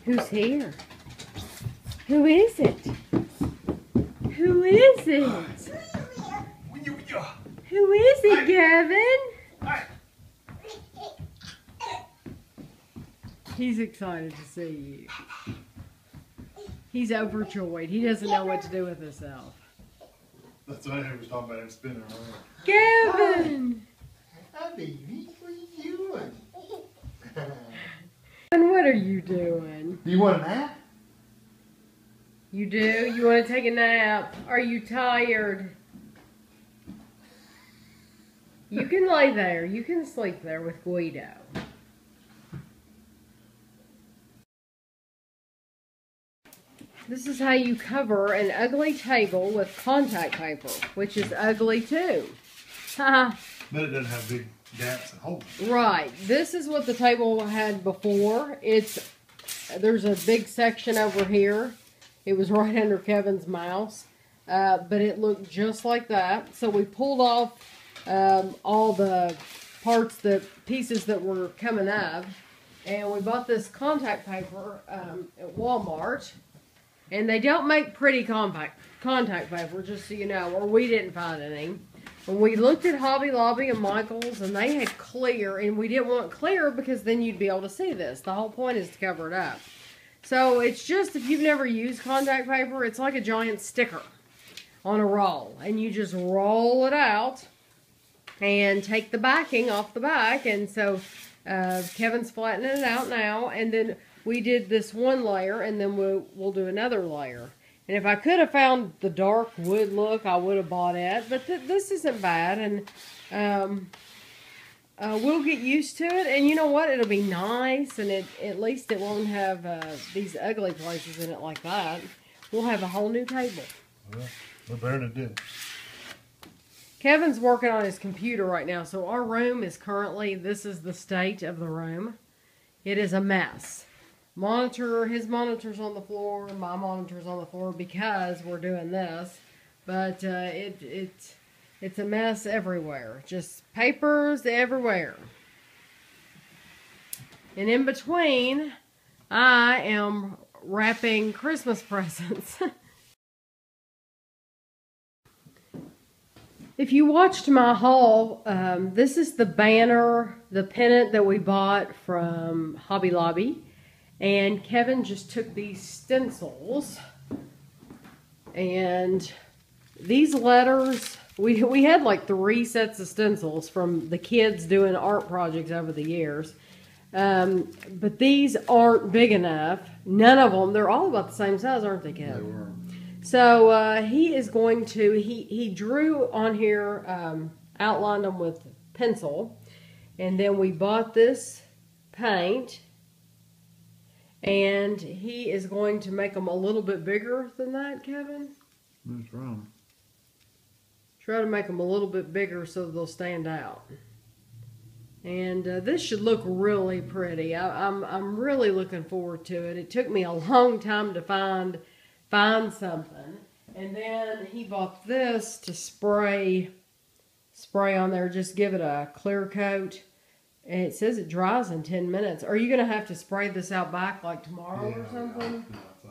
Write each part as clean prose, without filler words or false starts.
Who's here? Who is it? Who is it? Who is it, Gavin? He's excited to see you. He's overjoyed. He doesn't know what to do with himself. That's what I was talking about him spinning around. Gavin! Hi, baby. What are you doing? And what are you doing? Do you want a nap? You do? You want to take a nap? Are you tired? You can lay there. You can sleep there with Guido. This is how you cover an ugly table with contact paper, which is ugly too. But it doesn't have big gaps and holes. Right. This is what the table had before. There's a big section over here. It was right under Kevin's mouse. But it looked just like that. So we pulled off all the parts, the pieces that were coming up. And we bought this contact paper at Walmart. And they don't make pretty contact paper, just so you know, or we didn't find any. When we looked at Hobby Lobby and Michael's, and they had clear, and we didn't want clear because then you'd be able to see this. The whole point is to cover it up. So it's just, if you've never used contact paper, it's like a giant sticker on a roll. And you just roll it out and take the backing off the back. And so Kevin's flattening it out now, and then we did this one layer, and then we'll do another layer. And if I could have found the dark wood look, I would have bought it. But this isn't bad, and we'll get used to it. And you know what? It'll be nice, and at least it won't have these ugly places in it like that. We'll have a whole new table. Well, we're better than it did. Kevin's working on his computer right now, so our room is currently, this is the state of the room. It is a mess. His monitor's on the floor, my monitor's on the floor because we're doing this. But it's a mess everywhere. Just papers everywhere. And in between, I am wrapping Christmas presents. If you watched my haul, this is the banner, the pennant that we bought from Hobby Lobby. And Kevin just took these stencils, and these letters, we had like 3 sets of stencils from the kids doing art projects over the years. But these aren't big enough. None of them, they're all about the same size, aren't they, Kevin? They were. So he is going to, he drew on here, outlined them with pencil. And then we bought this paint. And he is going to make them a little bit bigger than that, Kevin. That's wrong. Try to make them a little bit bigger so they'll stand out. And this should look really pretty. I'm really looking forward to it. It took me a long time to find something. And then he bought this to spray on there. Just give it a clear coat. And it says it dries in 10 minutes. Are you going to have to spray this out back like tomorrow or something? Yeah.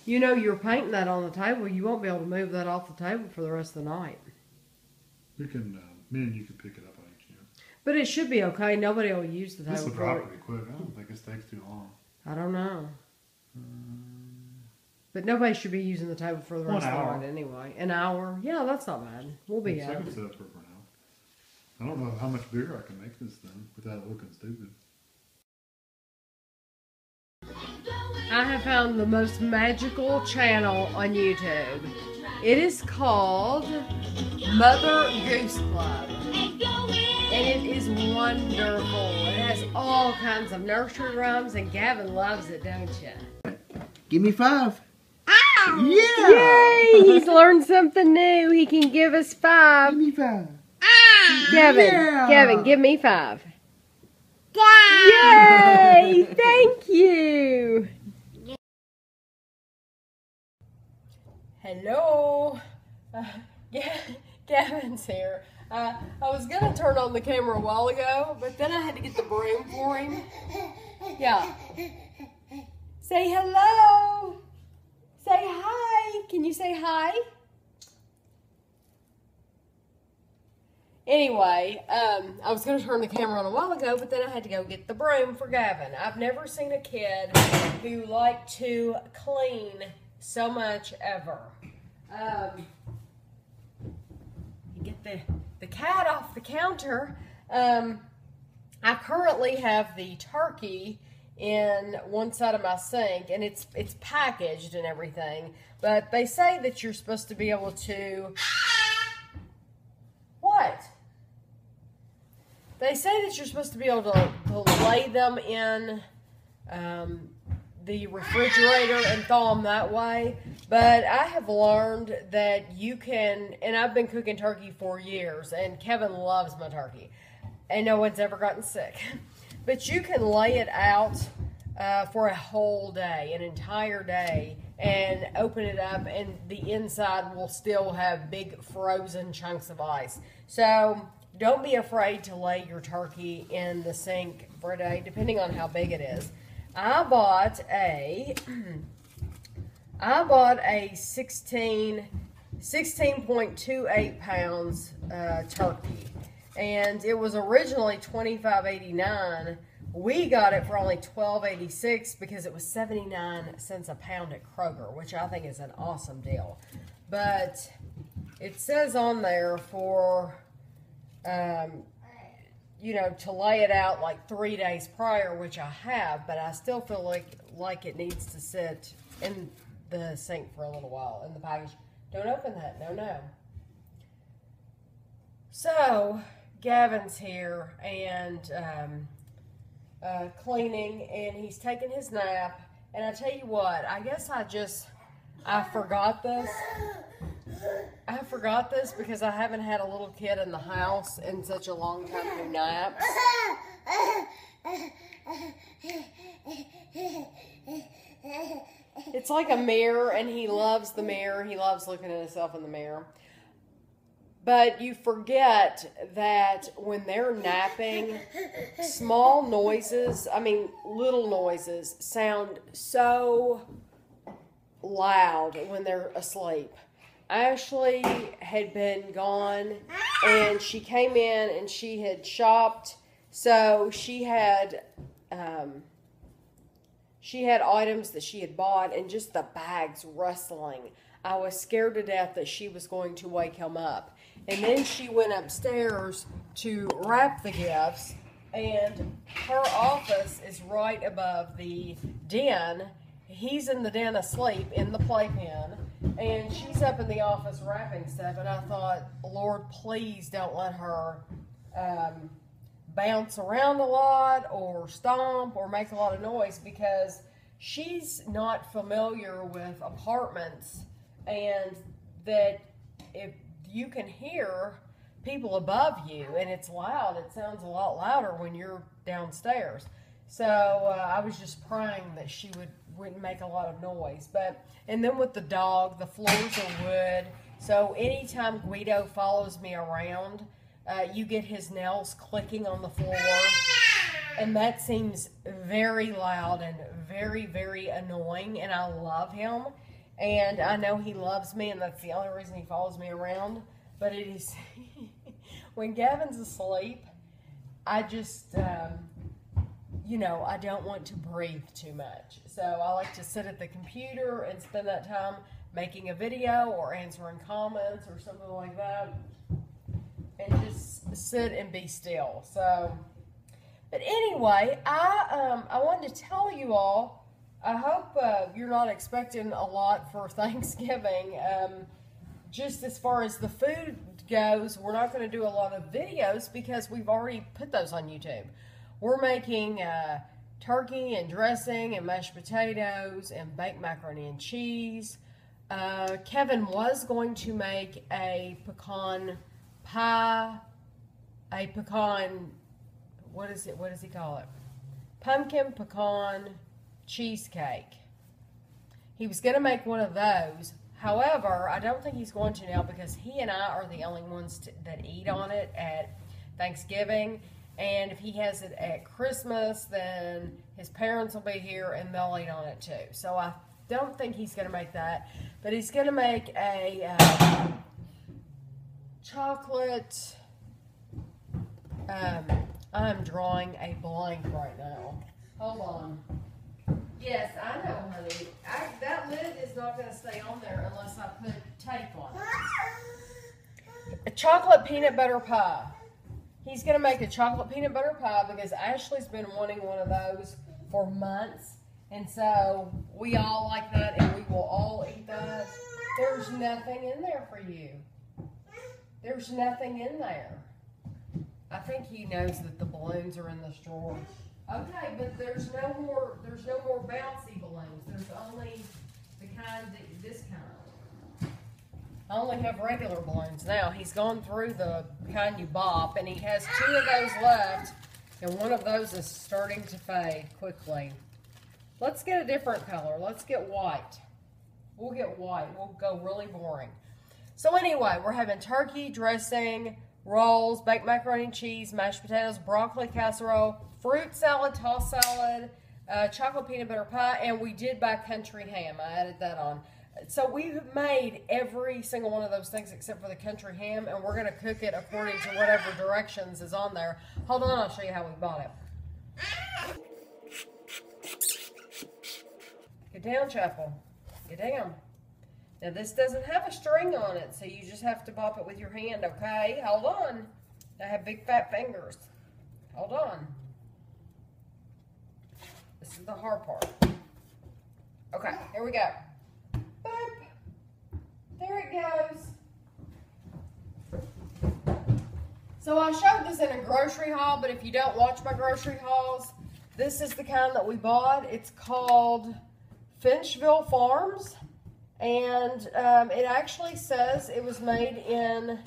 You know, you're painting that on the table. You won't be able to move that off the table for the rest of the night. You can, me and you can pick it up on each end. But it should be okay. Nobody will use the table. This will dry pretty quick. I don't think this takes too long. I don't know. But nobody should be using the table for the rest of the night anyway. An hour? Yeah, that's not bad. We'll be out. I can set up for an hour. I don't know how much bigger I can make this thing without it looking stupid. I have found the most magical channel on YouTube. It is called Mother Goose Club. And it is wonderful. It has all kinds of nursery rhymes, and Gavin loves it, don't you? Give me 5. Ow! Yeah! Yay! He's learned something new. He can give us 5. Give me 5. Kevin, Yeah. Kevin, give me 5. Yeah. Yay! Thank you. Hello. Gavin's here. I was going to turn on the camera a while ago, but then I had to get the broom for him. Yeah. Say hello. Say hi. Can you say hi? Anyway, I was going to turn the camera on a while ago, but then I had to go get the broom for Gavin. I've never seen a kid who liked to clean so much ever. You get the cat off the counter. I currently have the turkey in one side of my sink, and it's packaged and everything, but they say that you're supposed to be able to... What? They say that you're supposed to be able to lay them in the refrigerator and thaw them that way, but I have learned that you can, and I've been cooking turkey for years, and Kevin loves my turkey, and no one's ever gotten sick, but you can lay it out for a whole day, an entire day, and open it up, and the inside will still have big frozen chunks of ice. So don't be afraid to lay your turkey in the sink for a day, depending on how big it is. I bought a 16.28 pounds turkey, and it was originally $25.89. We got it for only $12.86 because it was 79 cents a pound at Kroger, which I think is an awesome deal. But it says on there for, to lay it out like 3 days prior, which I have, but I still feel like it needs to sit in the sink for a little while in the package. Don't open that. No. So, Gavin's here and cleaning, and he's taking his nap. And I tell you what, I guess I forgot this. I forgot this because I haven't had a little kid in the house in such a long time who naps. It's like a mirror, and he loves the mirror. He loves looking at himself in the mirror. But you forget that when they're napping, small noises, little noises, sound so loud when they're asleep. Ashley had been gone, and she came in and she had shopped, so she had items that she had bought, and just the bags rustling. I was scared to death that she was going to wake him up. And then she went upstairs to wrap the gifts, and her office is right above the den. He's in the den asleep in the playpen, and she's up in the office wrapping stuff, and I thought, Lord, please don't let her bounce around a lot or stomp or make a lot of noise, because she's not familiar with apartments, and that if you can hear people above you and it's loud, it sounds a lot louder when you're downstairs. So I was just praying that she wouldn't make a lot of noise. And then with the dog, the floors are wood, so anytime Guido follows me around, you get his nails clicking on the floor, and that seems very loud and very, very annoying, and I love him. And I know he loves me, and that's the only reason he follows me around. But it is, when Gavin's asleep, I just, I don't want to breathe too much. So I like to sit at the computer and spend that time making a video or answering comments or something like that. And just sit and be still. So, but anyway, I wanted to tell you all, I hope you're not expecting a lot for Thanksgiving. Just as far as the food goes, we're not going to do a lot of videos because we've already put those on YouTube. We're making turkey and dressing and mashed potatoes and baked macaroni and cheese. Kevin was going to make a pecan pie, what does he call it? Pumpkin pecan cheesecake. He was going to make one of those. However, I don't think he's going to now because he and I are the only ones that eat on it at Thanksgiving. And if he has it at Christmas, then his parents will be here and they'll eat on it too. So I don't think he's going to make that. But he's going to make a chocolate. I'm drawing a blank right now. Hold on. Yes, I know, honey. That lid is not going to stay on there unless I put tape on it. A chocolate peanut butter pie. He's going to make a chocolate peanut butter pie because Ashley's been wanting one of those for months. And so we all like that and we will all eat that. There's nothing in there for you. There's nothing in there. I think he knows that the balloons are in this drawer. Okay, but there's no more bouncy balloons. There's only the kind that this kind. I only have regular balloons now. He's gone through the kind you bop, and he has 2 of those left, and one of those is starting to fade quickly. Let's get a different color. Let's get white. We'll get white. We'll go really boring. So anyway, we're having turkey, dressing, rolls, baked macaroni and cheese, mashed potatoes, broccoli casserole, fruit salad, tossed salad, chocolate peanut butter pie, and we did buy country ham. I added that on. So we've made every single one of those things except for the country ham, and we're going to cook it according to whatever directions is on there. Hold on, I'll show you how we bought it. Get down, Chapel. Get down. Now this doesn't have a string on it, so you just have to bop it with your hand, okay? Hold on. I have big fat fingers. Hold on. This is the hard part. Okay, here we go. Boop. There it goes. So I showed this in a grocery haul, but if you don't watch my grocery hauls, this is the kind that we bought. It's called Finchville Farms. And it actually says it was made in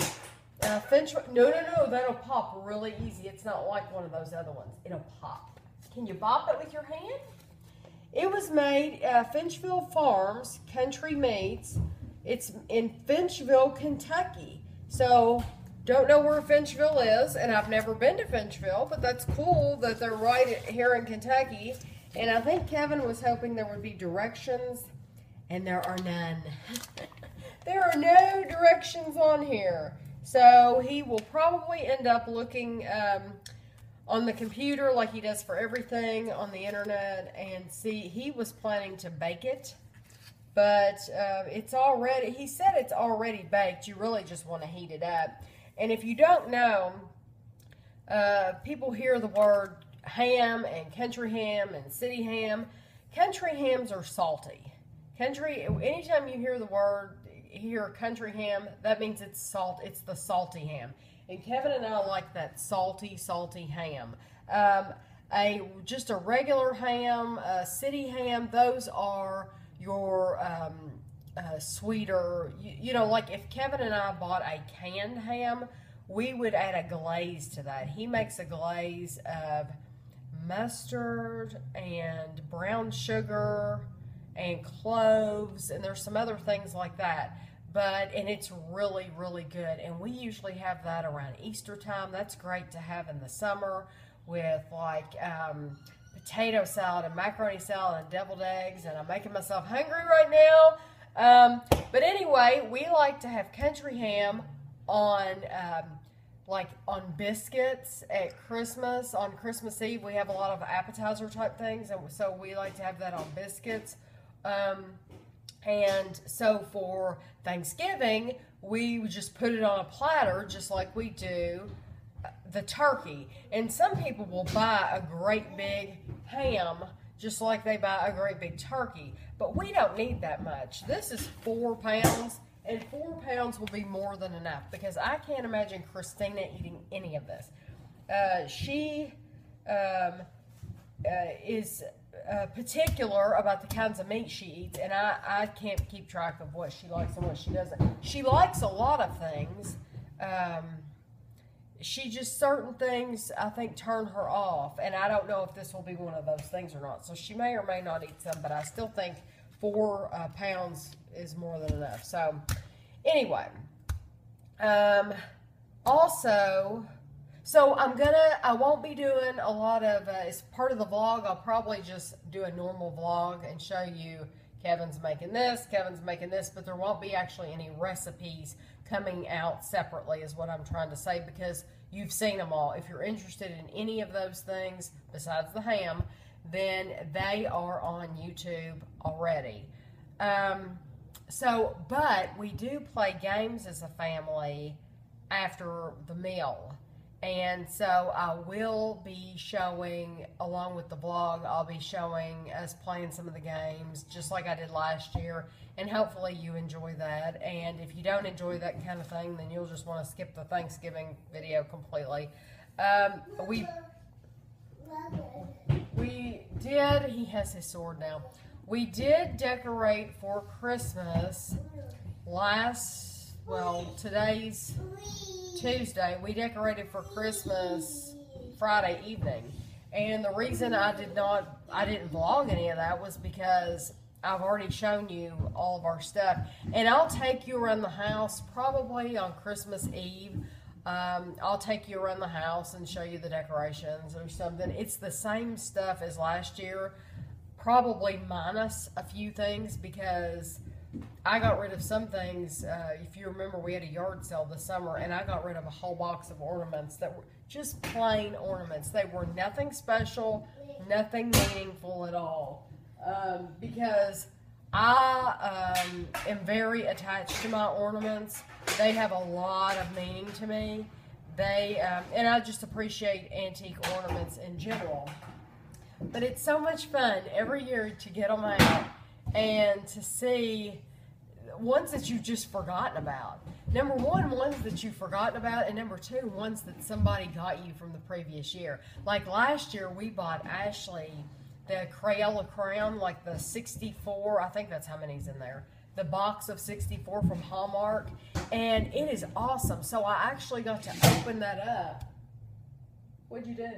Finchville. No, that'll pop really easy. It's not like one of those other ones. It'll pop. Can you bop it with your hand? It was made Finchville Farms Country Meats. It's in Finchville, Kentucky. So don't know where Finchville is, and I've never been to Finchville, but that's cool that they're right here in Kentucky. And I think Kevin was hoping there would be directions. And there are none. There are no directions on here. So he will probably end up looking on the computer like he does for everything on the internet and see. He was planning to bake it, but it's already, he said it's already baked. You really just want to heat it up. And if you don't know, people hear the word ham and country ham and city ham. Country hams are salty. Country, anytime you hear country ham, that means it's salt. It's the salty ham. And Kevin and I like that salty ham. Just a regular ham, a city ham, those are your sweeter. You know, like if Kevin and I bought a canned ham, we would add a glaze to that. He makes a glaze of mustard and brown sugar and cloves, and there's some other things like that. And it's really, really good. And we usually have that around Easter time. That's great to have in the summer with like potato salad and macaroni salad and deviled eggs. And I'm making myself hungry right now. But anyway, we like to have country ham on on biscuits at Christmas. On Christmas Eve, we have a lot of appetizer type things, and so we like to have that on biscuits. And so for Thanksgiving, we just put it on a platter just like we do the turkey. And some people will buy a great big ham just like they buy a great big turkey. But we don't need that much. This is 4 pounds, and 4 pounds will be more than enough because I can't imagine Christina eating any of this. She is particular about the kinds of meat she eats, and I can't keep track of what she likes and what she doesn't. She likes a lot of things. She just, certain things I think turn her off, and I don't know if this will be one of those things or not. So she may or may not eat some, but I still think 4 pounds is more than enough. So anyway, So I won't be doing a lot of, as part of the vlog, I'll probably just do a normal vlog and show you Kevin's making this, but there won't be actually any recipes coming out separately is what I'm trying to say, because you've seen them all. If you're interested in any of those things besides the ham, then they are on YouTube already. But we do play games as a family after the meal. And so I will be showing, along with the vlog, I'll be showing us playing some of the games, just like I did last year. And hopefully you enjoy that. And if you don't enjoy that kind of thing, then you'll just want to skip the Thanksgiving video completely. We did, he has his sword now. We did decorate for Christmas today's Tuesday. We decorated for Christmas Friday evening. And the reason I didn't vlog any of that was because I've already shown you all of our stuff. And I'll take you around the house probably on Christmas Eve. I'll take you around the house and show you the decorations or something. It's the same stuff as last year, probably minus a few things, because I got rid of some things. If you remember, we had a yard sale this summer, and I got rid of a whole box of ornaments that were just plain ornaments. They were nothing special, nothing meaningful at all, because I am very attached to my ornaments. They have a lot of meaning to me. And I just appreciate antique ornaments in general. But it's so much fun every year to get them out and to see ones that you've just forgotten about. Number one, ones that you've forgotten about, and number two, ones that somebody got you from the previous year. Like last year, we bought Ashley the Crayola Crown, like the 64, I think that's how many's in there. The box of 64 from Hallmark, and it is awesome. So I actually got to open that up. What'd you do?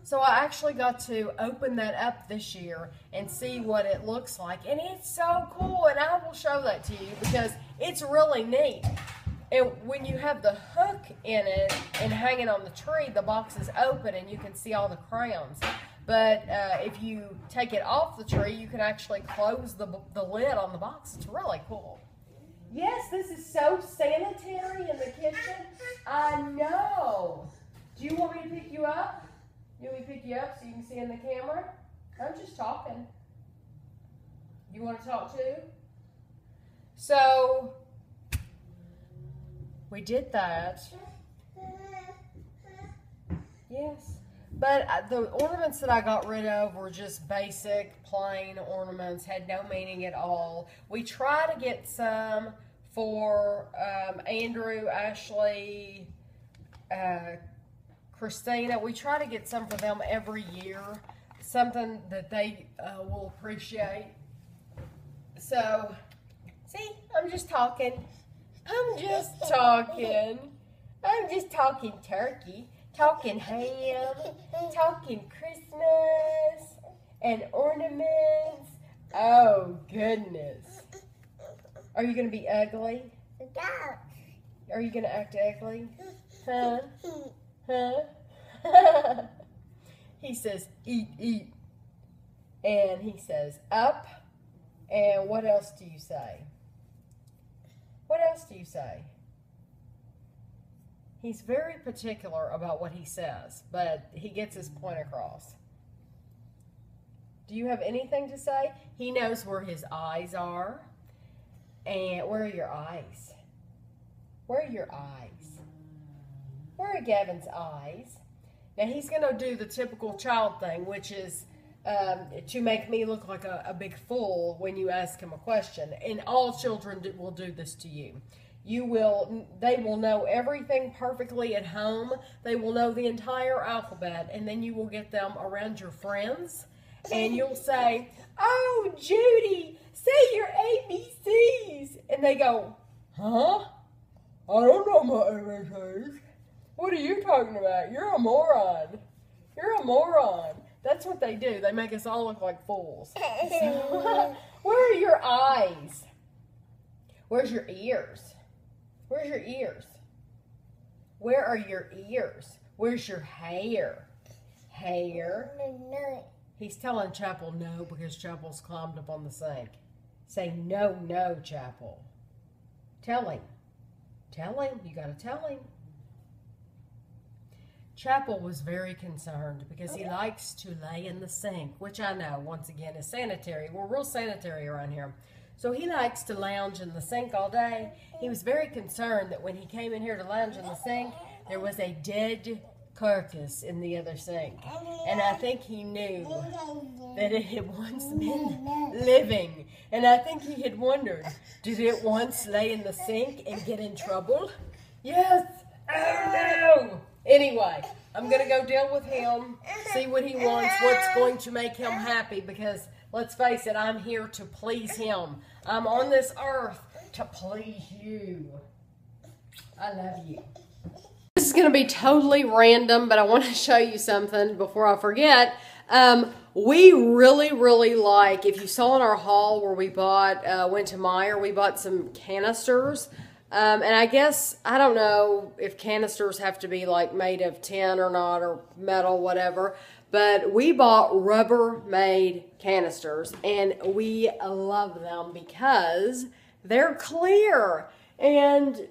So I actually got to open that up this year and see what it looks like. And it's so cool, and I will show that to you because it's really neat. And when you have the hook in it and hanging on the tree, the box is open and you can see all the crayons. But if you take it off the tree, you can actually close the lid on the box. It's really cool. Yes, this is so sanitary in the kitchen. I know. Do you want me to pick you up? You want me to pick you up so you can see in the camera? I'm just talking. You want to talk too? So, we did that. Yes. But the ornaments that I got rid of were just basic, plain ornaments, had no meaning at all. We try to get some for Andrew, Ashley, Christina. We try to get some for them every year, something that they will appreciate. So, see, I'm just talking. I'm just talking turkey, talking ham, talking Christmas and ornaments. Oh, goodness. Are you going to be ugly? Are you going to act ugly? Huh? Huh? He says, eat, eat. And he says, up. And what else do you say? What else do you say? He's very particular about what he says, but he gets his point across. Do you have anything to say? He knows where his eyes are. And where are your eyes? Where are your eyes? Where are Gavin's eyes? Now he's going to do the typical child thing, which is to make me look like a big fool when you ask him a question. And all children will do this to you. They will know everything perfectly at home. They will know the entire alphabet, and then you will get them around your friends, and you'll say, "Oh, Judy, say your ABCs," and they go, "Huh? I don't know my ABCs. What are you talking about? You're a moron. You're a moron." That's what they do. They make us all look like fools. So, where are your eyes? Where's your ears? Where's your ears? Where are your ears? Where's your hair? Hair. He's telling Chapel no because Chapel's climbed up on the sink. Say no, no, Chapel. Tell him. Tell him. You got to tell him. Chapel was very concerned because he likes to lay in the sink, which I know, once again, is sanitary. We're real sanitary around here. So he likes to lounge in the sink all day. He was very concerned that when he came in here to lounge in the sink, there was a dead carcass in the other sink. And I think he knew that it had once been living. And I think he had wondered, did it once lay in the sink and get in trouble? Yes. Oh, no. Anyway, I'm going to go deal with him, see what he wants, what's going to make him happy, because let's face it, I'm here to please him. I'm on this earth to please you. I love you. This is going to be totally random, but I want to show you something before I forget. We really like, if you saw in our haul where we bought, went to Meijer, we bought some canisters. And I guess, I don't know if canisters have to be like made of tin or not, or metal, whatever. But we bought Rubbermaid canisters, and we love them because they're clear. And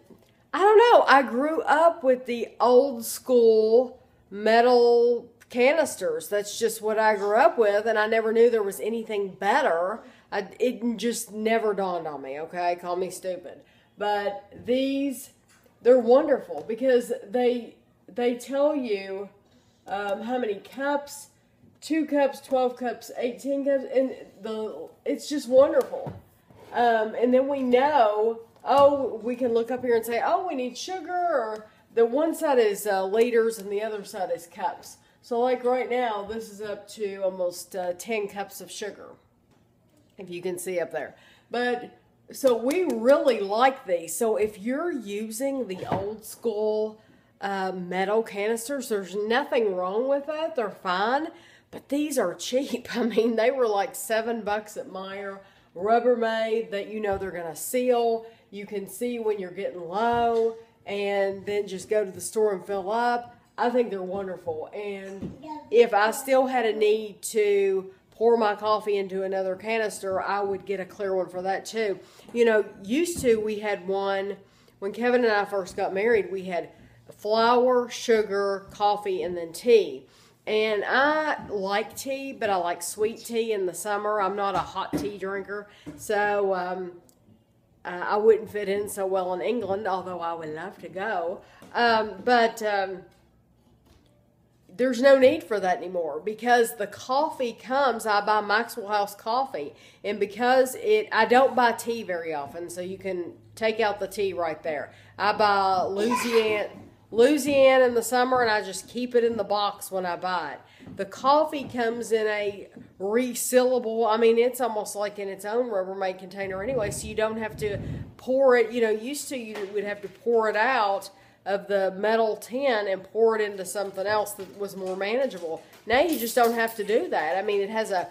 I don't know, I grew up with the old school metal canisters. That's just what I grew up with, and I never knew there was anything better. It just never dawned on me, okay? Call me stupid. But these, they're wonderful because they tell you how many cups, 2 cups, 12 cups, 18 cups, and it's just wonderful. And then we know, oh, we can look up here and say, oh, we need sugar, or the one side is liters and the other side is cups. So like right now, this is up to almost 10 cups of sugar, if you can see up there. But so we really like these. So if you're using the old school metal canisters, there's nothing wrong with that. They're fine. But these are cheap. I mean, they were like $7 at Meijer. Rubbermaid, that you know they're going to seal. You can see when you're getting low, and then just go to the store and fill up. I think they're wonderful. And if I still had a need to pour my coffee into another canister, I would get a clear one for that too. You know, used to we had one, when Kevin and I first got married, we had flour, sugar, coffee, and then tea. And I like tea, but I like sweet tea in the summer. I'm not a hot tea drinker, so I wouldn't fit in so well in England, although I would love to go. There's no need for that anymore because the coffee comes, I buy Maxwell House coffee, and because I don't buy tea very often, so you can take out the tea right there. I buy Louisiana in the summer, and I just keep it in the box when I buy it. The coffee comes in a resealable, I mean, it's almost like in its own Rubbermaid container anyway, so you don't have to pour it. You know, used to you would have to pour it out of the metal tin and pour it into something else that was more manageable. Now you just don't have to do that. I mean, it has a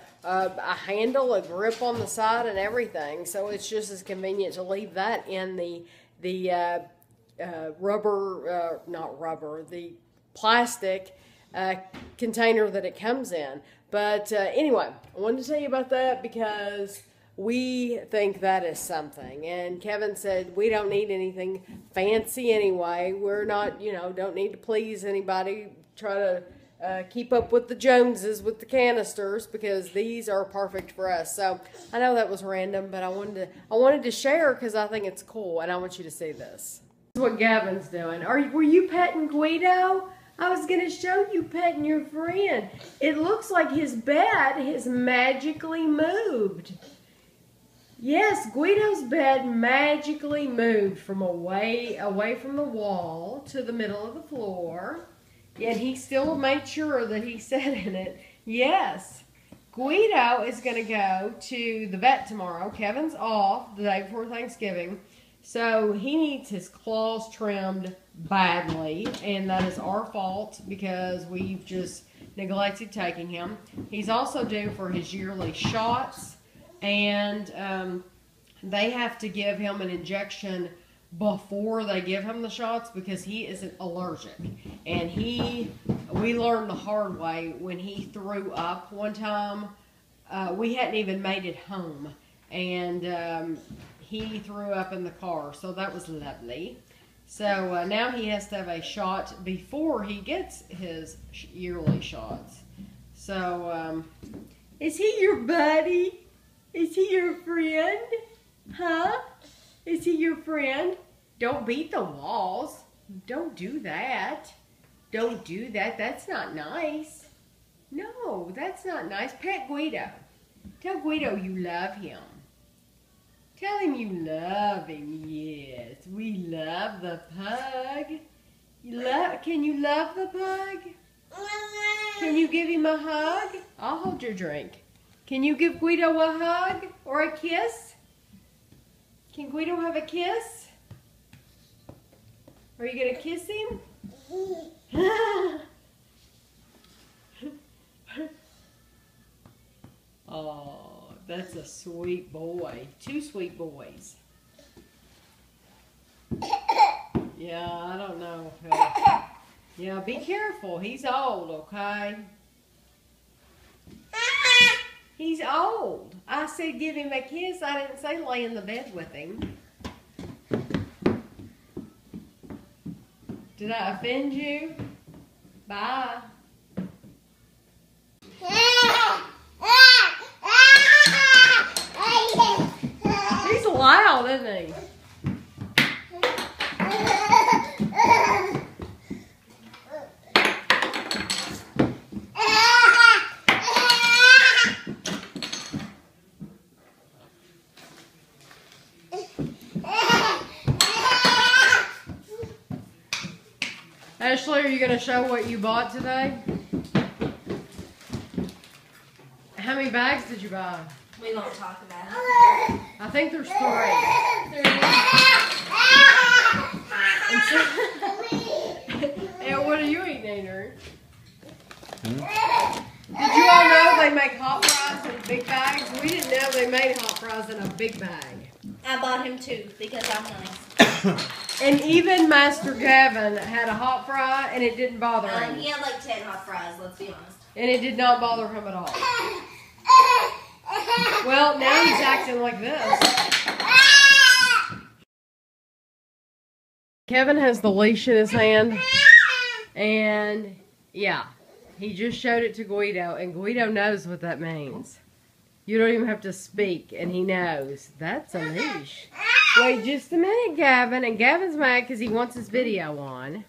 handle, a grip on the side, and everything, so it's just as convenient to leave that in the the plastic container that it comes in. But anyway, I wanted to tell you about that because we think that is something. And Kevin said we don't need anything fancy anyway. We're not, you know, don't need to please anybody. Try to keep up with the Joneses with the canisters because these are perfect for us. So I know that was random, but I wanted to share because I think it's cool, and I want you to see this. This is what Gavin's doing. Were you petting Guido? I was going to show you petting your friend. It looks like his bed has magically moved. Yes, Guido's bed magically moved from away from the wall to the middle of the floor. Yet he still made sure that he sat in it. Yes, Guido is going to go to the vet tomorrow. Kevin's off the day before Thanksgiving. So he needs his claws trimmed badly, and that is our fault because we've just neglected taking him. He's also due for his yearly shots, and they have to give him an injection before they give him the shots because he is allergic. And we learned the hard way when he threw up one time. We hadn't even made it home, and he threw up in the car, so that was lovely. So now he has to have a shot before he gets his yearly shots. So, is he your buddy? Is he your friend? Huh? Is he your friend? Don't beat the walls. Don't do that. Don't do that. That's not nice. No, that's not nice. Pet Guido. Tell Guido you love him. Tell him you love him. Yes, we love the pug. Can you love the pug? Can you give him a hug? I'll hold your drink. Can you give Guido a hug or a kiss? Can Guido have a kiss? Are you going to kiss him? Oh, that's a sweet boy. Two sweet boys. Yeah, I don't know. Yeah, be careful. He's old, okay? He's old. I said give him a kiss. I didn't say lay in the bed with him. Did I offend you? Bye. He's loud, isn't he? Ashley, are you going to show what you bought today? How many bags did you buy? We won't talk about it. I think there's 3. And what are you eating, Andrew? Did you all know they make hot fries in big bags? We didn't know they made hot fries in a big bag. I bought him 2 because I'm nice. And even Master Gavin had a hot fry, and it didn't bother him. He had like 10 hot fries, let's be honest. And it did not bother him at all. Well, now he's acting like this. Kevin has the leash in his hand, and yeah, he just showed it to Guido, and Guido knows what that means. You don't even have to speak, and he knows. That's a leash. Wait just a minute, Gavin. And Gavin's mad because he wants his video on.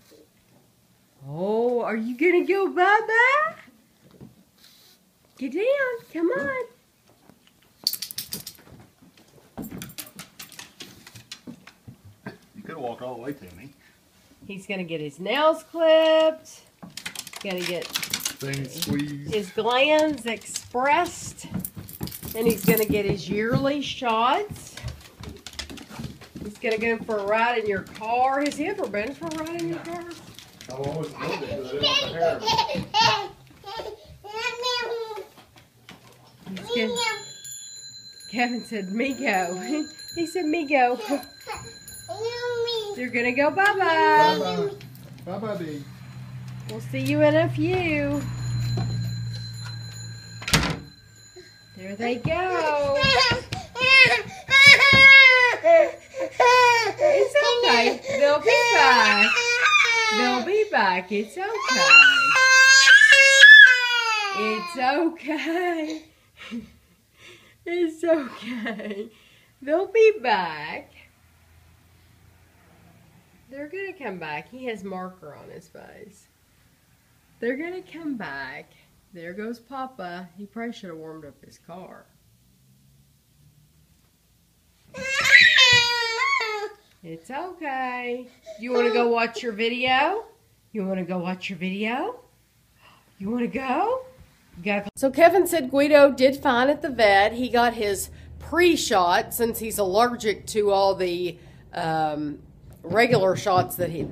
Oh, are you going to go bye-bye? Get down. Come on. You could have walked all the way to me. He's going to get his nails clipped. He's going to get Things squeezed. his glands expressed. And he's going to get his yearly shots. He's going to go for a ride in your car. Has he ever been for a ride in your car? I've always loved it because I didn't have hair. Kevin said, me go. He said, me go. You're going to go bye-bye. Bye-bye. Bye-bye, baby. We'll see you in a few. There they go. It's okay. They'll be back. They'll be back. It's okay. It's okay. It's okay. They'll be back. They're going to come back. He has marker on his face. They're going to come back. There goes Papa. He probably should have warmed up his car. It's okay. You want to go watch your video? You want to go watch your video? You want to go? So Kevin said Guido did fine at the vet. He got his pre-shot since he's allergic to all the regular shots that he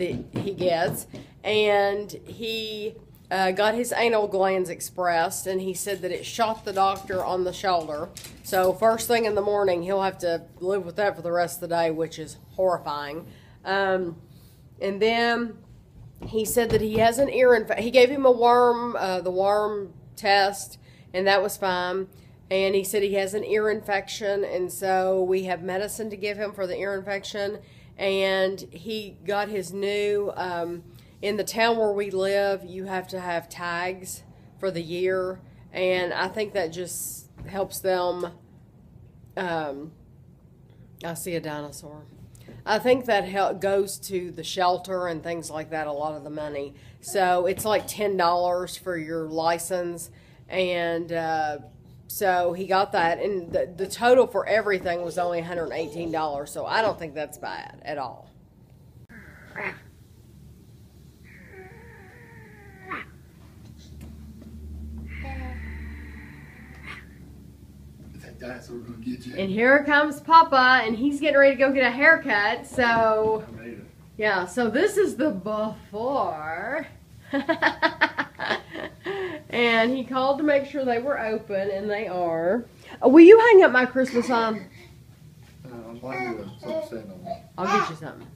gets. And he got his anal glands expressed, and he said that it shot the doctor on the shoulder. So first thing in the morning, he'll have to live with that for the rest of the day, which is horrifying. And then he said that he has an ear infection. He gave him a worm, the worm test, and that was fine. And he said he has an ear infection, and so we have medicine to give him for the ear infection. And he got his new, in the town where we live, you have to have tags for the year. And I think that just helps them. I see a dinosaur. I think that goes to the shelter and things like that, a lot of the money. So it's like $10 for your license. And so he got that. And the total for everything was only $118. So I don't think that's bad at all. That dinosaur gonna get you. And here comes Papa, and he's getting ready to go get a haircut. So, I made it. yeah, so this is the before. And he called to make sure they were open, and they are. Will you hang up my Christmas on? I'm liking the something stand on me. I'll get you something.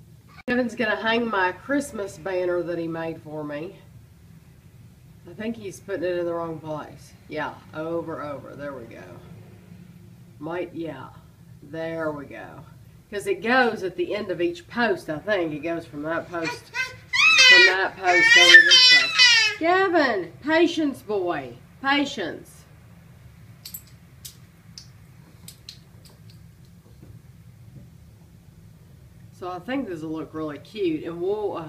Kevin's going to hang my Christmas banner that he made for me. I think he's putting it in the wrong place. Yeah, over. There we go. Yeah, there we go. Because it goes at the end of each post, I think. It goes from that post over to this post. Gavin, patience, boy. Patience. So I think this will look really cute. And we'll,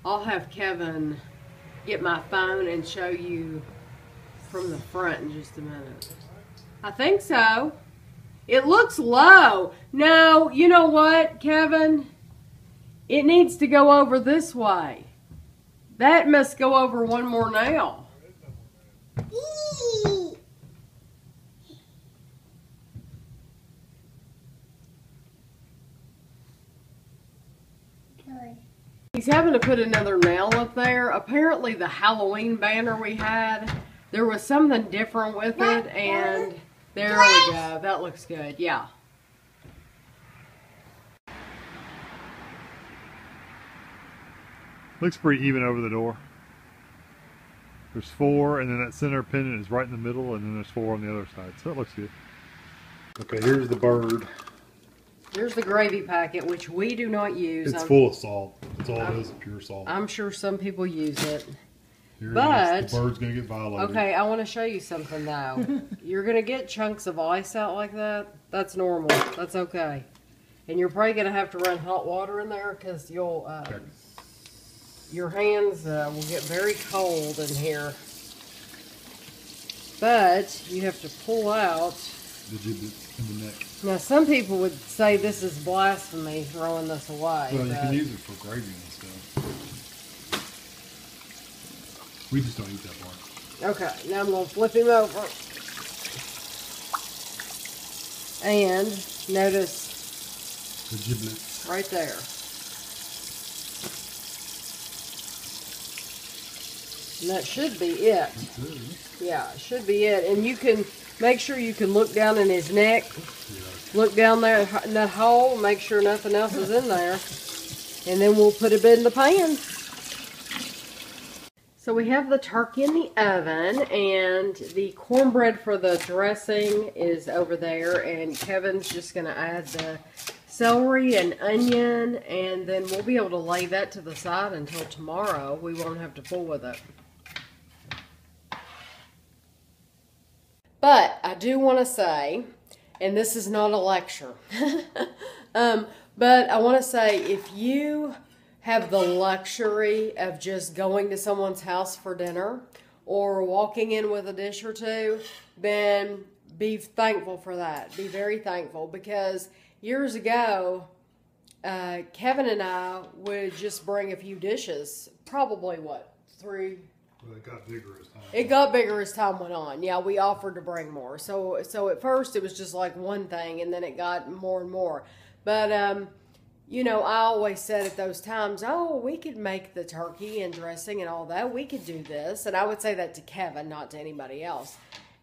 I'll have Kevin get my phone and show you from the front in just a minute. I think so. It looks low. No, you know what, Kevin? It needs to go over this way. That must go over one more nail. He's having to put another nail up there. Apparently the Halloween banner we had, there was something different with it, and there we go. That looks good. Yeah. Looks pretty even over the door. There's 4, and then that center pendant is right in the middle, and then there's 4 on the other side. So it looks good. Okay, here's the bird. Here's the gravy packet, which we do not use. It's full of salt. That's all it is, pure salt. I'm sure some people use it. Here but it is. The bird's going to get violated. Okay, I want to show you something, though. You're going to get chunks of ice out like that. That's normal. That's okay. And you're probably going to have to run hot water in there because you'll... your hands will get very cold in here. But you have to pull out... The giblets in the neck. Now, some people would say this is blasphemy, throwing this away. Well, you can use it for gravy and stuff. We just don't eat that part. Okay, now I'm going to flip him over. And notice... The giblets. Right there. And that should be it. Yeah, it should be it. And you can make sure you can look down in his neck. Yeah. Look down there in that hole. Make sure nothing else is in there. And then we'll put it in the pan. So we have the turkey in the oven. And the cornbread for the dressing is over there. And Kevin's just going to add the celery and onion. And then we'll be able to lay that to the side until tomorrow. We won't have to fool with it. But I do want to say, and this is not a lecture, but I want to say if you have the luxury of just going to someone's house for dinner or walking in with a dish or two, then be thankful for that. Be very thankful, because years ago, Kevin and I would just bring a few dishes, probably what, 3? Well, it got bigger as time. It got bigger as time went on. Yeah, we offered to bring more. So at first it was just like one thing, and then it got more and more. But, you know, I always said at those times, oh, we could make the turkey and dressing and all that. We could do this. And I would say that to Kevin, not to anybody else.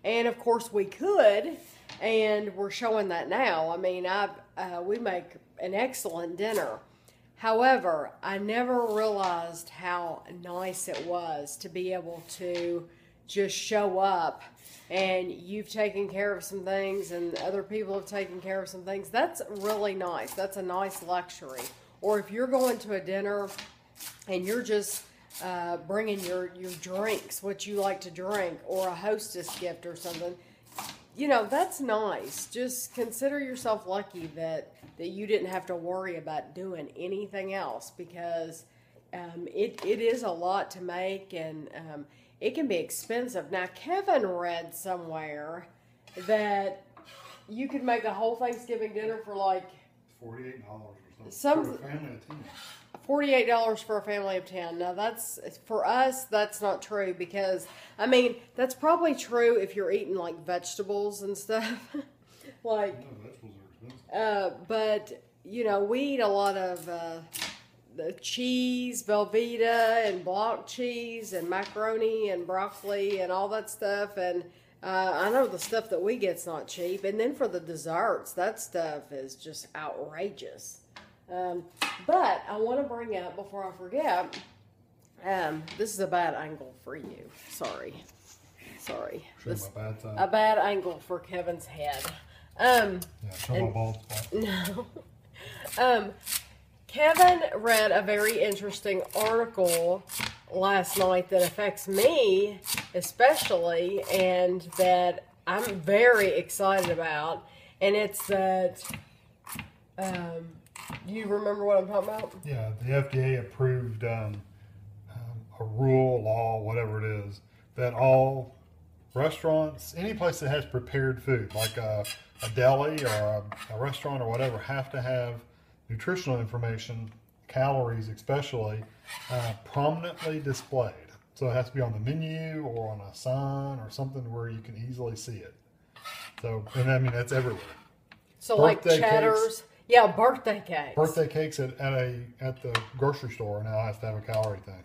And, of course, we could, and we're showing that now. I mean, we make an excellent dinner. However, I never realized how nice it was to be able to just show up and you've taken care of some things and other people have taken care of some things. That's really nice. That's a nice luxury. Or if you're going to a dinner and you're just bringing your drinks, what you like to drink, or a hostess gift or something, you know, that's nice. Just consider yourself lucky that you didn't have to worry about doing anything else, because it is a lot to make, and it can be expensive. Now, Kevin read somewhere that you could make a whole Thanksgiving dinner for like $48 or something. For a family of 10. $48 for a family of 10. Now that's, for us, that's not true, because I mean, that's probably true if you're eating like vegetables and stuff. Like, No, vegetables are expensive. but you know, we eat a lot of the cheese, Velveeta and block cheese and macaroni and broccoli and all that stuff. And I know the stuff that we get's not cheap. And then for the desserts, that stuff is just outrageous. But I want to bring up, before I forget, this is a bad angle for you. Sorry. Show This, my bad side. a bad angle for Kevin's head. Yeah, show my bald spot. No. Kevin read a very interesting article last night that affects me especially, and that I'm very excited about. And it's that, you remember what I'm talking about? Yeah, the FDA approved a rule, law, whatever it is, that all restaurants, any place that has prepared food, like a deli or a restaurant or whatever, have to have nutritional information, calories especially, prominently displayed. So it has to be on the menu or on a sign or something where you can easily see it. So, and I mean, that's everywhere. So Birthday like Cheddar's. cakes. Yeah, birthday cakes. Birthday cakes at the grocery store now has to have a calorie thing.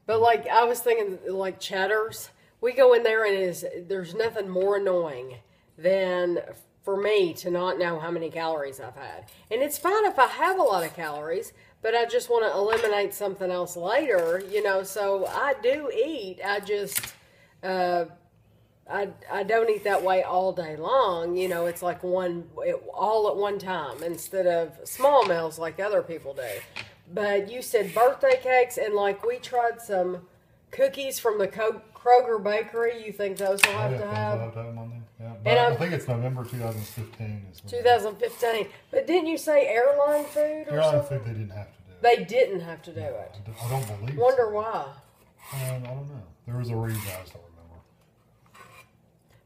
But like, I was thinking like Cheddar's. We go in there and there's nothing more annoying than for me to not know how many calories I've had. And it's fine if I have a lot of calories, but I just want to eliminate something else later, you know. So I do eat. I just, I don't eat that way all day long. You know, it's like all at one time instead of small meals like other people do. But you said birthday cakes, and like we tried some cookies from the Kroger bakery. You think those will have to have? Those will have to have them on there. Yeah, but And I think it's November 2015. 2015. But didn't you say airline food or Airline something? food, they didn't have to do it. They didn't have to do it. I don't believe Wonder so. why. I don't know. There was a reason, I just don't remember.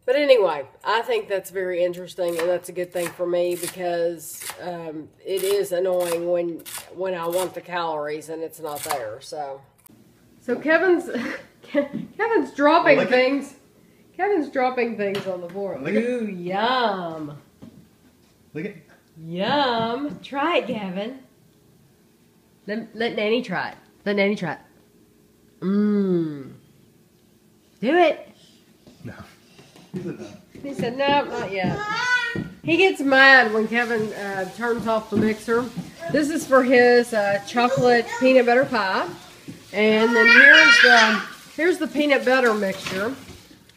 But anyway, I think that's very interesting, and that's a good thing for me, because it is annoying when I want the calories and it's not there. So Kevin's dropping things. Kevin's dropping things on the floor. Lick it. Ooh, yum. Look at Yum. Try it, Gavin. Let Nanny try it. Let Nanny try it. Mmm. Do it. no. He said, no, not yet. He gets mad when Kevin turns off the mixer. This is for his chocolate peanut butter pie. And then here's the peanut butter mixture.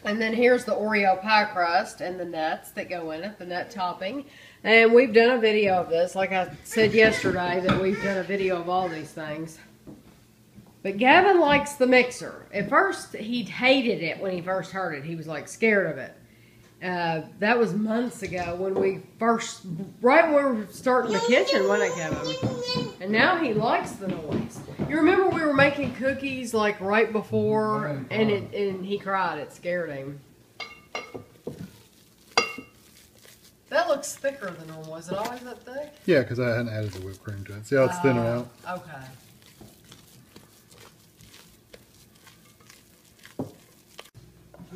And then here's the Oreo pie crust and the nuts that go in it, the nut topping. And we've done a video of this. Like I said yesterday, that we've done a video of all these things. But Gavin likes the mixer. At first, he hated it when he first heard it. He was like scared of it. That was months ago when right when we were starting the kitchen, wasn't it, Kevin? And now he likes the noise. You remember we were making cookies like right before, and he cried. It scared him. That looks thicker than normal. Is it always that thick? Yeah, because I hadn't added the whipped cream to it. See how it's thinning out? Okay.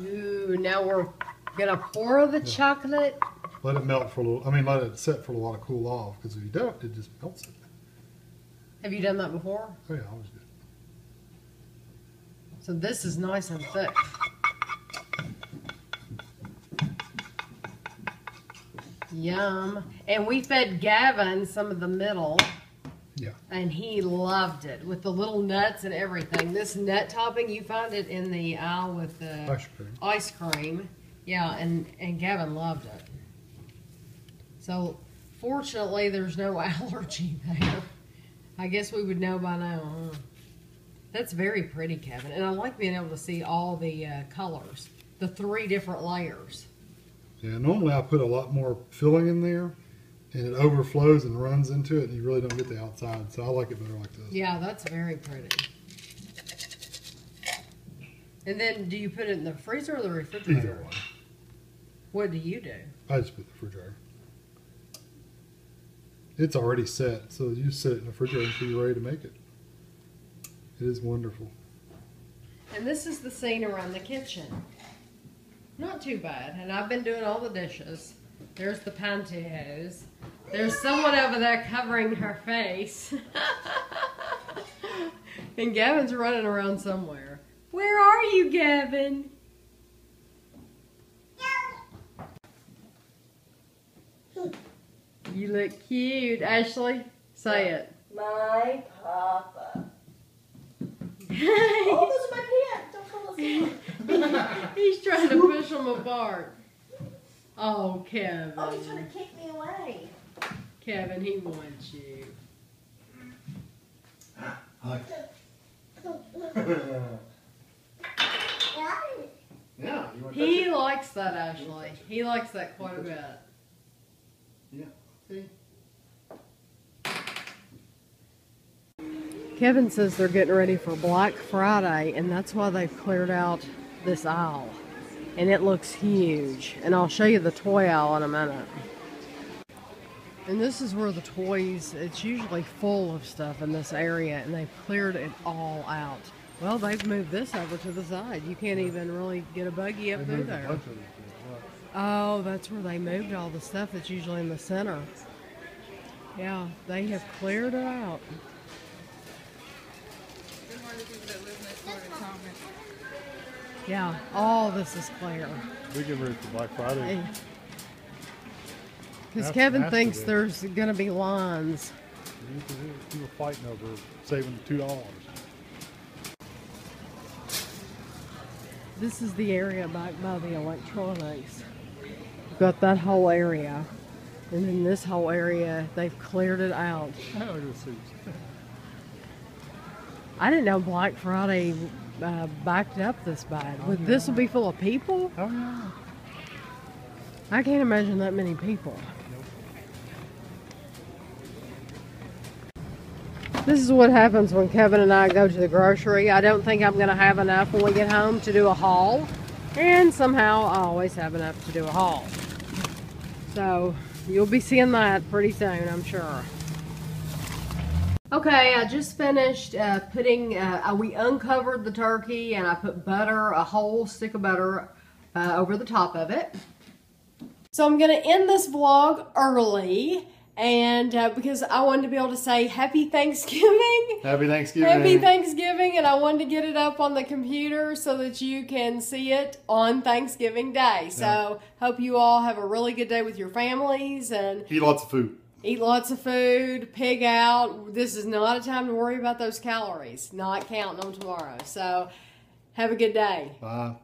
Ooh, now we're gonna pour the chocolate. Let it melt for a little. I mean, let it sit for a while to cool off. Because if you don't, it just melts it. Have you done that before? Oh yeah, I always do. So this is nice and thick. Yum. And we fed Gavin some of the middle. Yeah. And he loved it with the little nuts and everything. This nut topping, you find it in the aisle with the Ice cream. ice cream. Yeah, and Gavin loved it. So, fortunately, there's no allergy there. I guess we would know by now, huh? That's very pretty, Kevin. And I like being able to see all the colors, the 3 different layers. Yeah, normally I put a lot more filling in there, and it overflows and runs into it, and you really don't get the outside. So I like it better like this. Yeah, that's very pretty. And then, do you put it in the freezer or the refrigerator? Either way. What do you do? I just put it in the refrigerator. It's already set, so you set it in the refrigerator until you're ready to make it. It is wonderful. And this is the scene around the kitchen. Not too bad. And I've been doing all the dishes. There's the pantyhose. There's someone over there covering her face. And Gavin's running around somewhere. Where are you, Gavin? You look cute. Ashley, say it. My papa. Oh, those are my pants. Don't pull those down. He's trying to push them apart. Oh, Kevin. Oh, he's trying to kick me away. Kevin, he wants you. Yeah. You want to He likes that, Ashley. He likes that quite a bit. Yeah. See? Kevin says they're getting ready for Black Friday, and that's why they've cleared out this aisle. And it looks huge. And I'll show you the toy aisle in a minute. And this is where the toys, it's usually full of stuff in this area, and they've cleared it all out. Well, they've moved this over to the side. You can't even really get a buggy up through there. Oh, that's where they moved all the stuff that's usually in the center. Yeah, they have cleared it out. Yeah, all this is clear. We get ready for Black Friday. Because Has Kevin to thinks be. there's going to be lines. People fighting over saving $2. This is the area back by the electronics. You've got that whole area. And then this whole area, they've cleared it out. I didn't know Black Friday backed up this bad. This will be full of people? Oh, yeah. I can't imagine that many people. This is what happens when Kevin and I go to the grocery. I don't think I'm going to have enough when we get home to do a haul. And somehow I always have enough to do a haul. So you'll be seeing that pretty soon, I'm sure. Okay, I just finished we uncovered the turkey and I put butter, a whole stick of butter over the top of it. So I'm going to end this vlog early, and because I wanted to be able to say Happy Thanksgiving. Happy Thanksgiving. Happy Thanksgiving, and I wanted to get it up on the computer so that you can see it on Thanksgiving Day. So hope you all have a really good day with your families and Eat lots of food. eat lots of food, pig out. This is not a time to worry about those calories. Not counting on tomorrow. So have a good day. Bye.